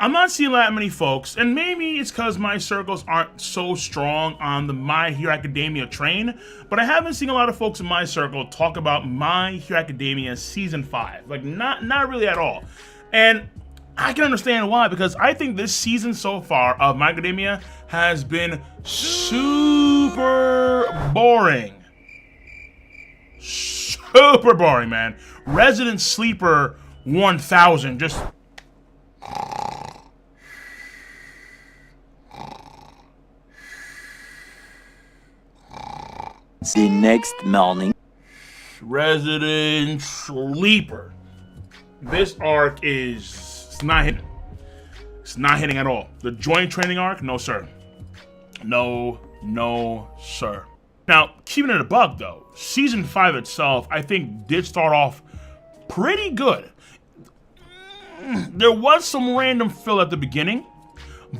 I'm not seeing that many folks, and maybe it's because my circles aren't so strong on the My Hero Academia train, but I haven't seen a lot of folks in my circle talk about My Hero Academia Season 5. Like, not really at all. And I can understand why, because I think this season so far of My Academia has been super boring. Super boring, man. Resident Sleeper 1000, just... The next morning. Resident Sleeper. This arc is not hitting. It's not hitting at all. The joint training arc, no sir. No sir. Now, keeping it a buck though, season 5 itself, I think did start off pretty good. There was some random fill at the beginning,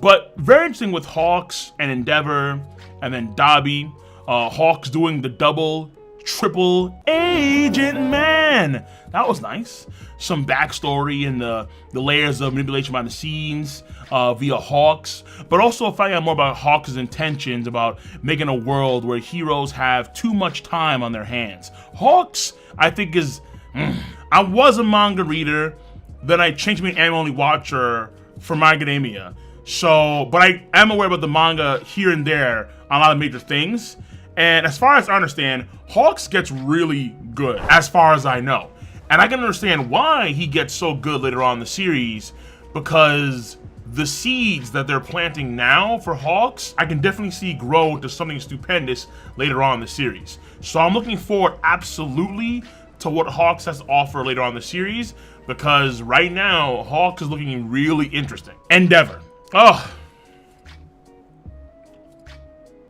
but very interesting with Hawks and Endeavor, and then Dabi. Hawks doing the double, triple Agent Man. That was nice. Some backstory and the layers of manipulation behind the scenes via Hawks, but also finding out more about Hawks' intentions about making a world where heroes have too much time on their hands. Hawks, I think, is... I was a manga reader, then I changed to be an anime-only watcher for My Academia. So, but I am aware about the manga here and there on a lot of major things. And as far as I understand, Hawks gets really good, as far as I know. And I can understand why he gets so good later on in the series, because the seeds that they're planting now for Hawks, I can definitely see grow to something stupendous later on in the series. So I'm looking forward absolutely to what Hawks has to offer later on in the series, because right now, Hawks is looking really interesting. Endeavor. Oh.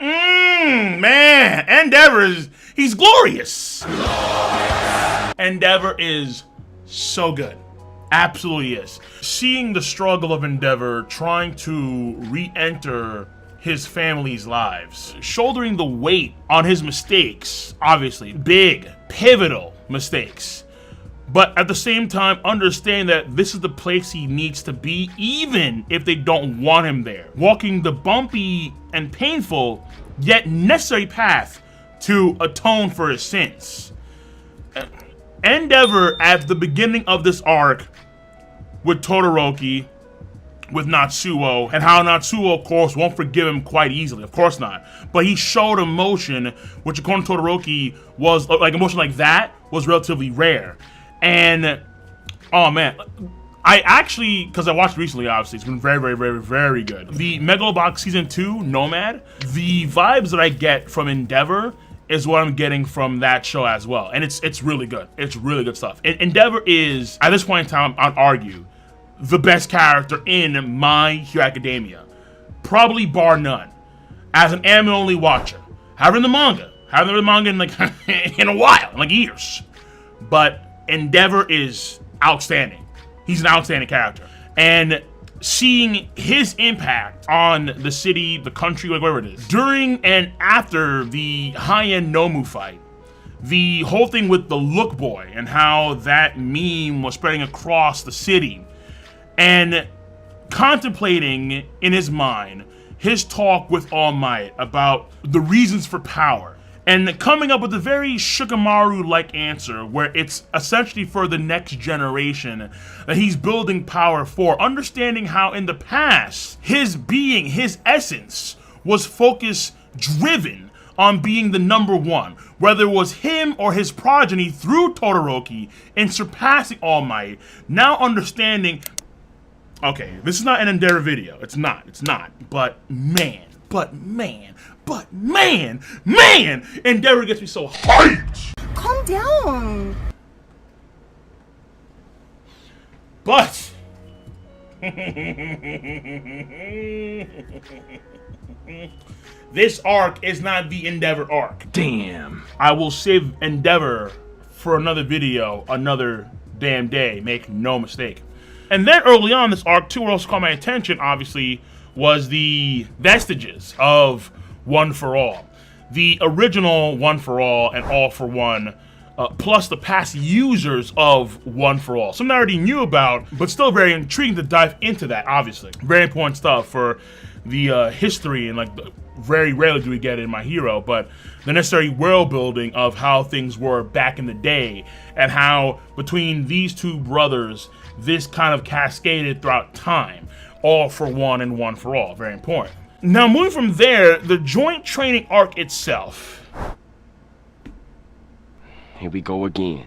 Man, Endeavor he's glorious. Endeavor is so good. Absolutely is. Seeing the struggle of Endeavor trying to re-enter his family's lives, shouldering the weight on his mistakes, obviously, big, pivotal mistakes, but at the same time understand that this is the place he needs to be, even if they don't want him there. Walking the bumpy and painful, yet necessary path to atone for his sins. Endeavor at the beginning of this arc with Todoroki, with Natsuo, and how Natsuo, of course, won't forgive him quite easily. Of course not. But he showed emotion, which according to Todoroki was, like, emotion like that was relatively rare. And, oh man, I actually, because I watched it recently, obviously, it's been very good. The Megalobox Season 2, Nomad, the vibes that I get from Endeavor is what I'm getting from that show as well. And it's really good. It's really good stuff. And Endeavor is, at this point in time, I'd argue, the best character in My Hero Academia. Probably bar none. As an anime-only watcher. Haven't read the manga in, like, in a while, in like years. But Endeavor is outstanding. He's an outstanding character. And seeing his impact on the city, the country, whatever it is, during and after the high-end Nomu fight, the whole thing with the Look Boy and how that meme was spreading across the city, and contemplating in his mind his talk with All Might about the reasons for power, and coming up with a very Shikamaru-like answer where it's essentially for the next generation that he's building power for, understanding how in the past, his being, his essence, was focused, driven on being the number one, whether it was him or his progeny through Todoroki in surpassing All Might, now understanding, okay, this is not an Endeavor video, it's not, but man, Endeavor gets me so hyped! Calm down! But... this arc is not the Endeavor arc. Damn. I will save Endeavor for another video, another damn day, make no mistake. And then early on this arc too, what also caught my attention, obviously, was the vestiges of One for All. The original One for All and All for One plus the past users of One for All. Something I already knew about, but still very intriguing to dive into that, obviously. Very important stuff for the history, and like very rarely do we get it in My Hero, but the necessary world building of how things were back in the day, and how between these two brothers, this kind of cascaded throughout time. All for one and one for all. Very important. Now, moving from there, the joint training arc itself. Here we go again.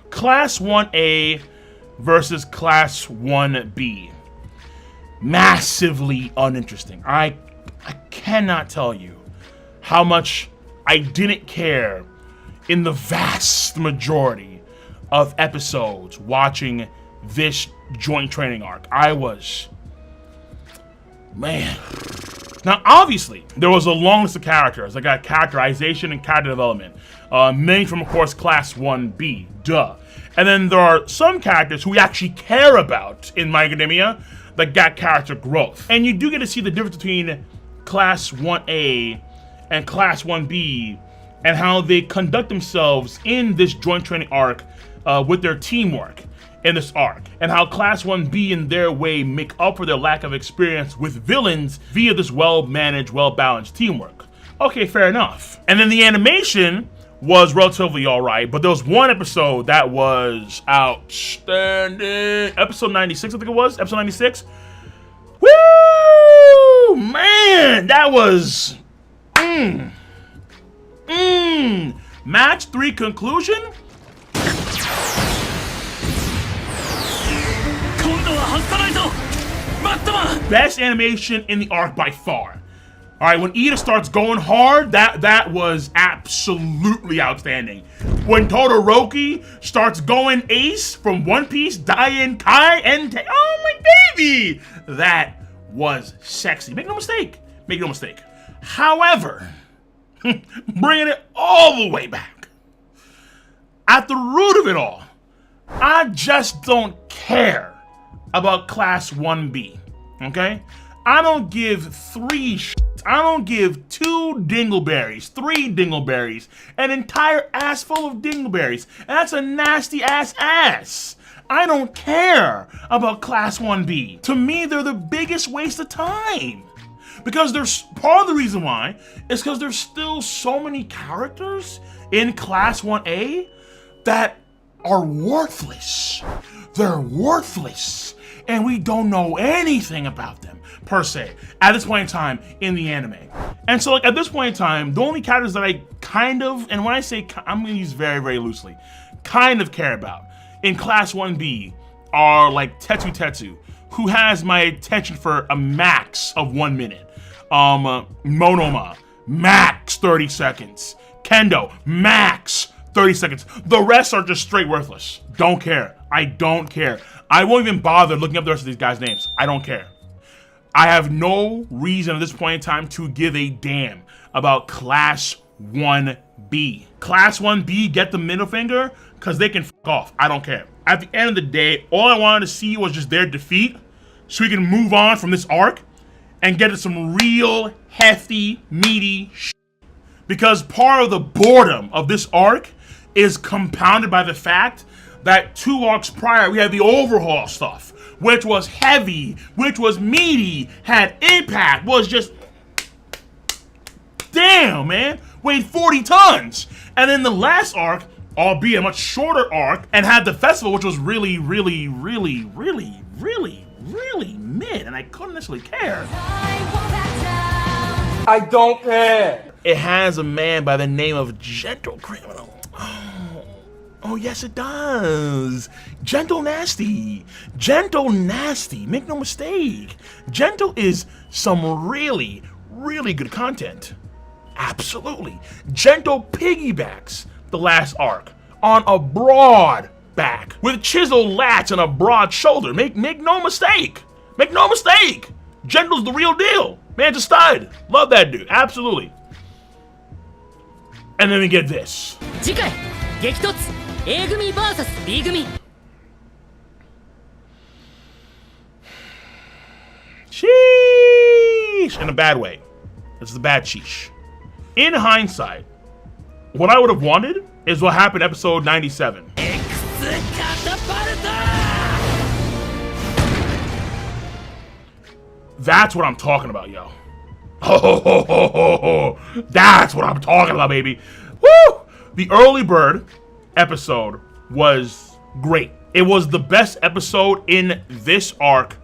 Class 1A versus Class 1B. Massively uninteresting. I cannot tell you how much I didn't care in the vast majority of episodes watching this joint training arc. I was... man. Now, obviously, there was a long list of characters. I got characterization and character development. Many from, of course, Class 1B. Duh. And then there are some characters who we actually care about in My Academia that got character growth. And you do get to see the difference between Class 1A and Class 1B and how they conduct themselves in this joint training arc with their teamwork in this arc, and how Class 1B in their way make up for their lack of experience with villains via this well-managed, well-balanced teamwork. Okay, fair enough. And then the animation was relatively alright, but there was one episode that was outstanding. Episode 96, I think it was. Episode 96. Woo! Man, that was... Match 3 conclusion? Best animation in the arc by far. Alright, when Ida starts going hard, that was absolutely outstanding. When Todoroki starts going ace from One Piece, Daien Kai, and oh my baby! That was sexy. Make no mistake. Make no mistake. However, bringing it all the way back, at the root of it all, I just don't care about Class 1B, okay? I don't give three shits. I don't give 2 dingleberries, 3 dingleberries, an entire ass full of dingleberries, and that's a nasty ass. I don't care about Class 1B. To me, they're the biggest waste of time. Because there's part of the reason why is because there's still so many characters in Class 1A that are worthless. They're worthless. And we don't know anything about them, per se, at this point in time in the anime. And so, like, at this point in time, the only characters that I kind of, and when I say, I'm gonna use very, very loosely, kind of care about in Class 1B are, like, Tetsu, who has my attention for a max of 1 minute. Monoma, max 30 seconds. Kendo, max 30 seconds. The rest are just straight worthless. Don't care. I don't care. I won't even bother looking up the rest of these guys' names. I don't care. I have no reason at this point in time to give a damn about Class 1B. Class 1B get the middle finger because they can f off. I don't care. At the end of the day, all I wanted to see was just their defeat so we can move on from this arc and get to some real hefty, meaty shit. Because part of the boredom of this arc is compounded by the fact that 2 arcs prior, we had the overhaul stuff, which was heavy, which was meaty, had impact, was just, damn, man, weighed 40 tons. And then the last arc, albeit a much shorter arc, and had the festival, which was really mid, and I couldn't necessarily care. I don't care. It has a man by the name of Gentle Criminal. Oh, yes, it does. Gentle Nasty. Gentle Nasty. Make no mistake. Gentle is some really good content. Absolutely. Gentle piggybacks the last arc on a broad back with chiseled lats and a broad shoulder. Make no mistake. Make no mistake. Gentle's the real deal. Man's a stud. Love that dude. Absolutely. And then we get this. 次回激突 A 組 vs B 組 Sheesh! In a bad way. This is a bad sheesh. In hindsight, What I would have wanted is what happened in episode 97. That's what I'm talking about, yo. Oh, that's what I'm talking about, baby. Woo! The early bird episode was great. It was the best episode in this arc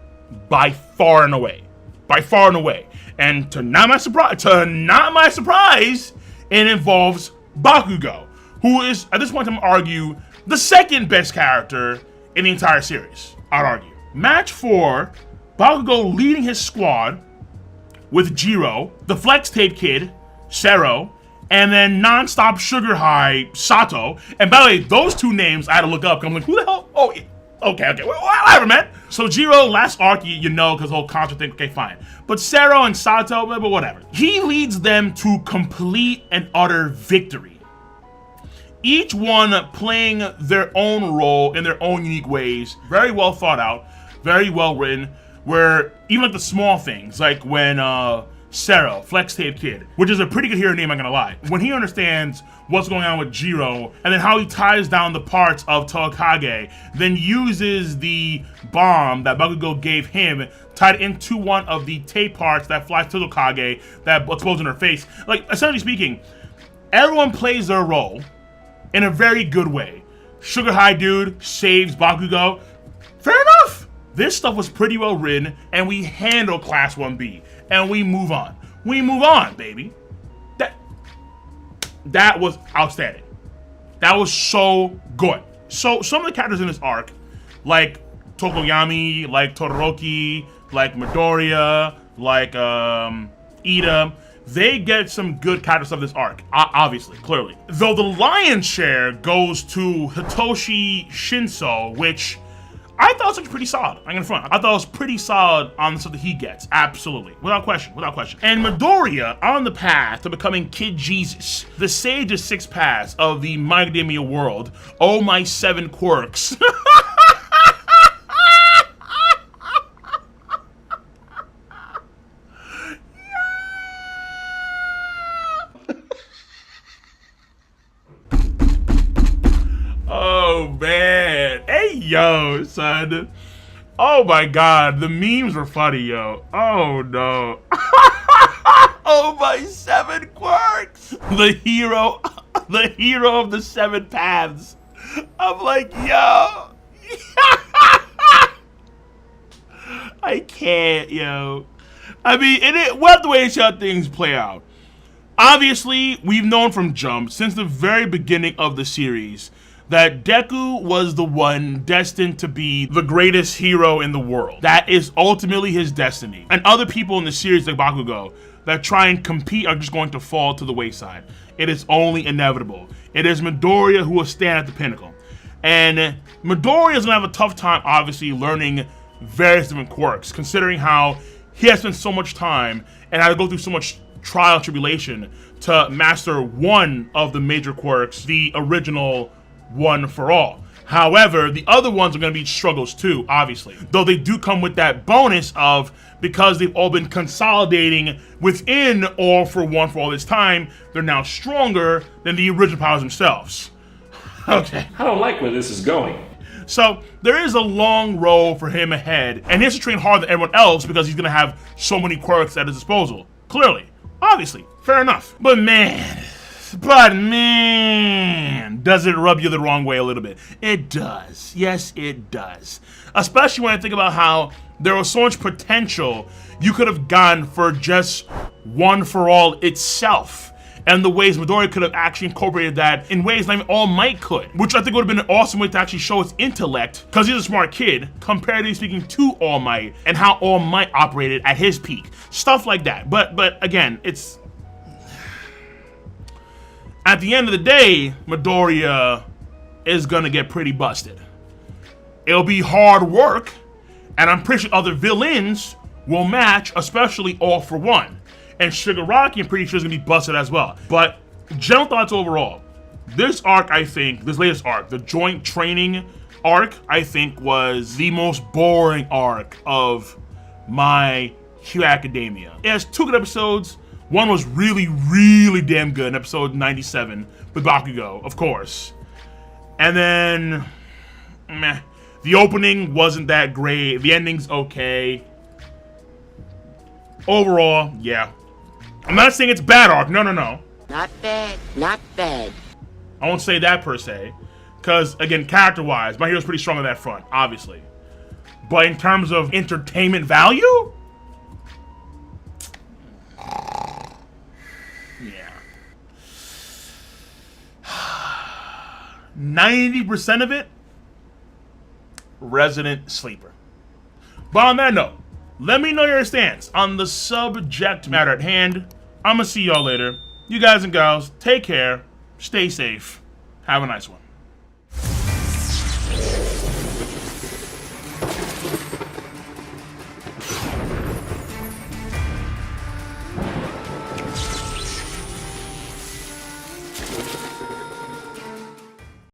by far and away. By far and away. And to not my surprise, it involves Bakugo, who is, at this point, I'm going to argue, the second best character in the entire series. I'd argue. Match 4, Bakugo leading his squad with Jiro, the Flex Tape Kid, Sero, and then non-stop sugar high Sato. And by the way, those two names I had to look up. I'm like, who the hell? Oh, okay, whatever, man. So Jiro, last arc, you know, because the whole Contra thing, okay, fine. But Sero and Sato, but whatever. He leads them to complete and utter victory. Each one playing their own role in their own unique ways. Very well thought out, very well written. Where even like the small things, like when Sero, Flex Tape Kid, which is a pretty good hero name, I'm gonna lie. When he understands what's going on with Jiro, and then how he ties down the parts of Tokage, then uses the bomb that Bakugo gave him, tied into one of the tape parts that flies to Tokage, that explodes in her face. Like, essentially speaking, everyone plays their role in a very good way. Sugar High Dude saves Bakugo. Fair enough. This stuff was pretty well written, and we handle Class 1B, and we move on. We move on, baby. That was outstanding. That was so good. So some of the characters in this arc, like Tokoyami, like Todoroki, like Midoriya, like Ida, they get some good characters of this arc, obviously, clearly. Though the lion's share goes to Hitoshi Shinso, which I thought was actually pretty solid. I'm gonna front. I thought it was pretty solid on the stuff that he gets. Absolutely. Without question. And Midoriya on the path to becoming Kid Jesus, the sage of 6 paths of the My Academia world. Oh, my 7 quirks. Oh, man. Hey, yo, son. Oh, my God. The memes were funny, yo. Oh, no. Oh, my 7 quirks. The hero of the 7 paths. I'm like, yo. I can't, yo. I mean, we'll have to wait and see how things play out. Obviously, we've known from Jump, since the very beginning of the series, that Deku was the one destined to be the greatest hero in the world. That is ultimately his destiny. And other people in the series like Bakugo that try and compete are just going to fall to the wayside. It is only inevitable. It is Midoriya who will stand at the pinnacle. And Midoriya is gonna have a tough time, obviously, learning various different quirks, considering how he has spent so much time and had to go through so much trial and tribulation to master one of the major quirks, the original One for All. However, the other ones are going to be struggles too, obviously. Though they do come with that bonus of, because they've all been consolidating within All for All this time, they're now stronger than the original powers themselves. Okay. I don't like where this is going. So there is a long road for him ahead, and he has to train harder than everyone else because he's going to have so many quirks at his disposal. Clearly. Obviously. Fair enough. But man, does it rub you the wrong way a little bit? It does. Yes, it does. Especially when I think about how there was so much potential you could have gone for just One for All itself. And the ways Midoriya could have actually incorporated that in ways not even All Might could. Which I think would have been an awesome way to actually show his intellect, because he's a smart kid, comparatively speaking to All Might, and how All Might operated at his peak. Stuff like that. But again, it's... At the end of the day, Midoriya is gonna get pretty busted. It'll be hard work, and I'm pretty sure other villains will match, especially All for One. And Shigaraki, I'm pretty sure, is gonna be busted as well. But general thoughts overall, this arc, I think, this latest arc, the joint training arc, I think was the most boring arc of My Hero Academia. It has 2 good episodes. One was really, really damn good in episode 97, with Bakugo, of course. And then, meh. The opening wasn't that great. The ending's okay. Overall, yeah. I'm not saying it's bad arc. No, no, no. Not bad, not bad. I won't say that per se. Because, again, character-wise, my hero's pretty strong on that front, obviously. But in terms of entertainment value? Yeah. 90% of it, resident sleeper. But on that note, let me know your stance on the subject matter at hand. I'm gonna see y'all later. You guys and gals, take care, stay safe, have a nice one.